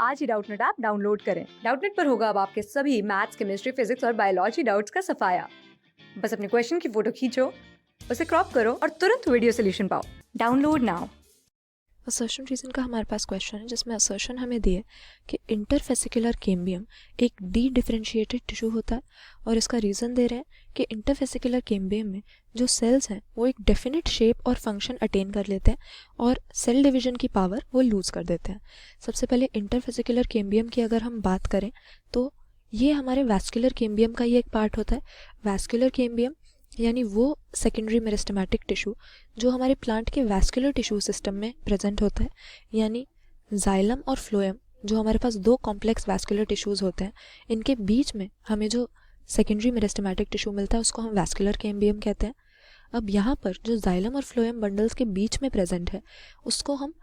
आज ही Doubtnut app download करें। Doubtnut पर होगा अब आपके सभी मैथ्स, केमिस्ट्री, फिजिक्स और बायोलॉजी डाउट्स का सफाया। बस अपने क्वेश्चन की फोटो खींचो, उसे क्रॉप करो और तुरंत वीडियो सोल्यूशन पाओ। Download now. असर्शन रीजन का हमारे पास क्वेश्चन है जिसमें असर्शन हमें दिए कि इंटरफेसिकुलर कैम्बियम एक डी डिफरेंशिएटेड टिश्यू होता है और इसका रीज़न दे रहे हैं कि इंटरफेसिकुलर कैम्बियम में जो सेल्स हैं वो एक डेफिनेट शेप और फंक्शन अटेन कर लेते हैं और सेल डिवीजन की पावर वो लूज़ कर देते हैं। सबसे पहले इंटरफेसिकुलर कैम्बियम की अगर हम बात करें तो ये हमारे वैस्कुलर कैम्बियम का ही एक पार्ट होता है। वैस्कुलर कैम्बियम यानी वो सेकेंडरी मेरिस्टेमेटिक टिश्यू जो हमारे प्लांट के वैस्कुलर टिश्यू सिस्टम में प्रेजेंट होता है, यानी जाइलम और फ्लोएम जो हमारे पास दो कॉम्प्लेक्स वैस्कुलर टिश्यूज़ होते हैं, इनके बीच में हमें जो सेकेंडरी मेरिस्टेमेटिक टिश्यू मिलता है उसको हम वैस्कुलर कैम्बियम कहते हैं। अब यहाँ पर जो जाइलम और फ्लोएम बंडल्स के बीच में प्रेजेंट है उसको हम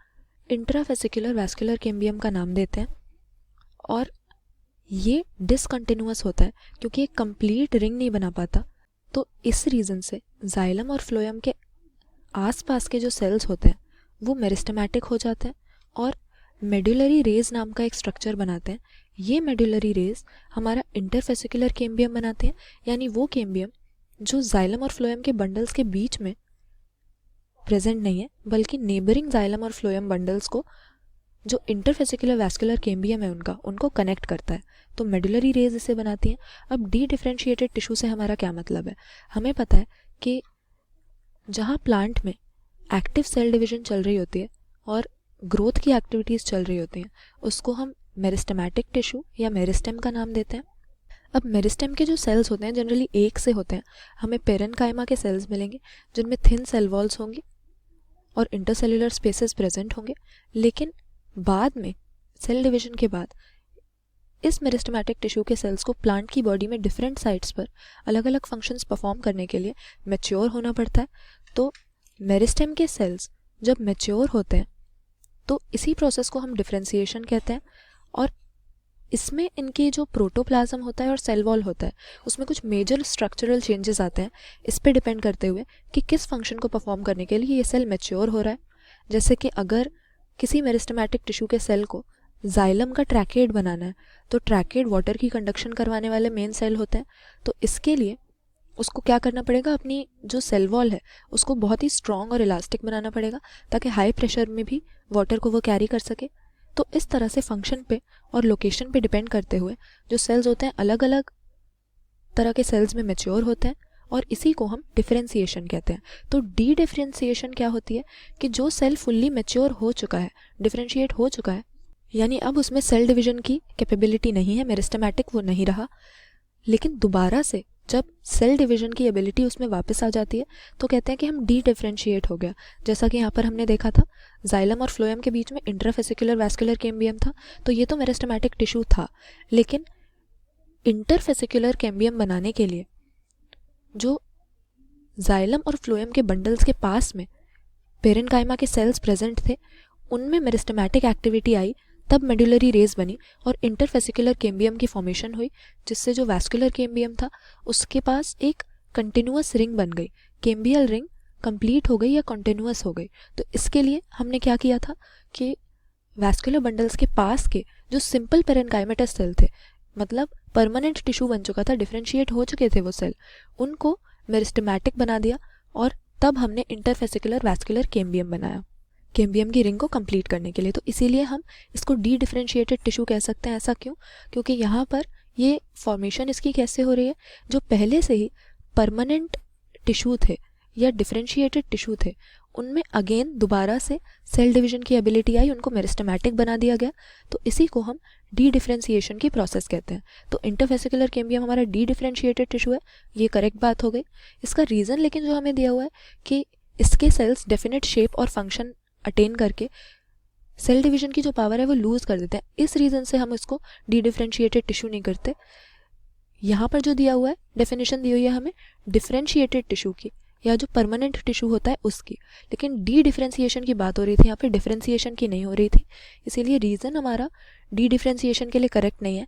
इंट्राफेसिकुलर वैस्कुलर कैम्बियम का नाम देते हैं और ये डिसकंटिन्यूअस होता है क्योंकि एक कंप्लीट रिंग नहीं बना पाता। तो इस रीज़न से जाइलम और फ्लोएम के आसपास के जो सेल्स होते हैं वो मेरिस्टेमेटिक हो जाते हैं और मेडुलरी रेज नाम का एक स्ट्रक्चर बनाते हैं। ये मेडुलरी रेज हमारा इंटरफेसिकुलर कैम्बियम बनाते हैं, यानी वो कैम्बियम जो जाइलम और फ्लोएम के बंडल्स के बीच में प्रेजेंट नहीं है बल्कि नेबरिंग जाइलम और फ्लोएम बंडल्स को जो इंटरफेसिकुलर वैस्कुलर कैम्बियम है उनको कनेक्ट करता है। तो मेडुलरी रेज इसे बनाती हैं। अब डी डिफरेंशिएटेड टिश्यू से हमारा क्या मतलब है? हमें पता है कि जहाँ प्लांट में एक्टिव सेल डिवीजन चल रही होती है और ग्रोथ की एक्टिविटीज़ चल रही होती हैं उसको हम मेरिस्टेमेटिक टिश्यू या मेरिस्टेम का नाम देते हैं। अब मेरिस्टेम के जो सेल्स होते हैं जनरली एक से होते हैं। हमें पेरेनकाइमा के सेल्स मिलेंगे जिनमें थिन सेल वॉल्स होंगी और इंटरसेल्युलर स्पेसेस प्रेजेंट होंगे, लेकिन बाद में सेल डिवीजन के बाद इस मेरिस्टेमेटिक टिश्यू के सेल्स को प्लांट की बॉडी में डिफरेंट साइट्स पर अलग अलग फंक्शंस परफॉर्म करने के लिए मैच्योर होना पड़ता है। तो मेरिस्टेम के सेल्स जब मैच्योर होते हैं तो इसी प्रोसेस को हम डिफरेंशिएशन कहते हैं और इसमें इनके जो प्रोटोप्लाज्म होता है और सेल वॉल होता है उसमें कुछ मेजर स्ट्रक्चरल चेंजेस आते हैं, इस पे डिपेंड करते हुए कि किस फंक्शन को परफॉर्म करने के लिए ये सेल मैच्योर हो रहा है। जैसे कि अगर किसी मेरिस्टेमेटिक टिश्यू के सेल को जाइलम का ट्रैकेड बनाना है तो ट्रैकेड वाटर की कंडक्शन करवाने वाले मेन सेल होते हैं। तो इसके लिए उसको क्या करना पड़ेगा, अपनी जो सेल वॉल है उसको बहुत ही स्ट्रॉन्ग और इलास्टिक बनाना पड़ेगा ताकि हाई प्रेशर में भी वाटर को वो कैरी कर सके। तो इस तरह से फंक्शन पे और लोकेशन पे डिपेंड करते हुए जो सेल्स होते हैं अलग अलग तरह के सेल्स में मैच्योर होते हैं और इसी को हम डिफरेंशिएशन कहते हैं। तो डी डिफरेंशिएशन क्या होती है कि जो सेल फुल्ली मैच्योर हो चुका है, डिफरेंशिएट हो चुका है, यानी अब उसमें सेल डिवीजन की कैपेबिलिटी नहीं है, मेरिस्टेमेटिक वो नहीं रहा, लेकिन दोबारा से जब सेल डिवीजन की एबिलिटी उसमें वापस आ जाती है तो कहते हैं कि हम डी डिफरेंशिएट हो गया। जैसा कि यहाँ पर हमने देखा था जाइलम और फ्लोएम के बीच में इंट्राफेसिकुलर वैस्कुलर कैम्बियम था, तो ये तो मेरिस्टेमेटिक टिश्यू था, लेकिन इंटरफेसिकुलर कैम्बियम बनाने के लिए जो जाइलम और फ्लोएम के बंडल्स के पास में पेरेनकाइमा के सेल्स प्रेजेंट थे उनमें मेरिस्टेमेटिक एक्टिविटी आई, तब मेडुलरी रेज बनी और इंटरफेसिकुलर कैम्बियम की फॉर्मेशन हुई, जिससे जो वैस्कुलर कैम्बियम था उसके पास एक कंटिन्यूअस रिंग बन गई। कैम्बियल रिंग कंप्लीट हो गई या कंटिन्यूअस हो गई। तो इसके लिए हमने क्या किया था कि वैस्कुलर बंडल्स के पास के जो सिंपल पेरेनकाइमेटस सेल थे, मतलब परमानेंट टिश्यू बन चुका था, डिफरेंशिएट हो चुके थे वो सेल, उनको मेरिस्टेमेटिक बना दिया और तब हमने इंटरफेसिकुलर वैस्कुलर कैम्बियम बनाया कैम्बियम की रिंग को कंप्लीट करने के लिए। तो इसीलिए हम इसको डी डिफरेंशिएटेड टिश्यू कह सकते हैं। ऐसा क्यों? क्योंकि यहाँ पर ये फॉर्मेशन इसकी कैसे हो रही है, जो पहले से ही परमानेंट टिश्यू थे या डिफरेंशिएटेड टिश्यू थे उनमें अगेन दोबारा से सेल डिवीजन की एबिलिटी आई, उनको मेरिस्टेमेटिक बना दिया गया। तो इसी को हम डी डिफरेंशिएशन की प्रोसेस कहते हैं। तो इंटरफेसिकुलर कैम्बियम हमारा डी डिफरेंशिएटेड टिश्यू है, ये करेक्ट बात हो गई। इसका रीज़न लेकिन जो हमें दिया हुआ है कि इसके सेल्स डेफिनेट शेप और फंक्शन अटेन करके सेल डिवीजन की जो पावर है वो लूज कर देते हैं, इस रीज़न से हम इसको डी डिफरेंशिएटेड टिश्यू नहीं करते। यहाँ पर जो दिया हुआ है डेफिनेशन दी हुई है हमें डिफरेंशिएटेड टिश्यू की या जो परमानेंट टिश्यू होता है उसकी, लेकिन डी डिफरेंशिएशन की बात हो रही थी, यहाँ पे डिफरेंशिएशन की नहीं हो रही थी। इसीलिए रीज़न हमारा डी डिफरेंशिएशन के लिए करेक्ट नहीं है।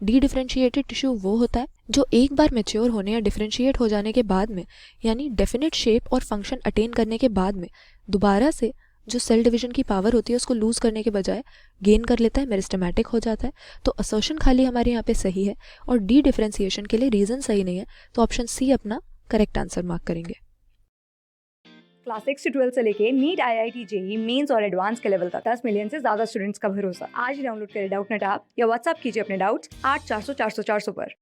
डी डिफरेंशिएटेड टिश्यू वो होता है जो एक बार मैच्योर होने या डिफरेंशिएट हो जाने के बाद में, यानी डेफिनेट शेप और फंक्शन अटेन करने के बाद में दोबारा से जो सेल डिवीजन की पावर होती है उसको लूज़ करने के बजाय गेन कर लेता है, मेरिस्टेमेटिक हो जाता है। तो असर्शन खाली हमारे यहाँ पे सही है और डी डिफरेंशिएशन के लिए रीज़न सही नहीं है, तो ऑप्शन सी अपना करेक्ट आंसर मार्क करेंगे। क्लास 6 से 12 से लेके नीट, IIT, जेई मेंस और एडवांस के लेवल तक 10 मिलियन से ज्यादा स्टूडेंट्स का भरोसा। आज ही डाउनलोड करें डाउटनेट ऐप या व्हाट्सएप कीजिए अपने डाउट्स 8400 400 400 पर।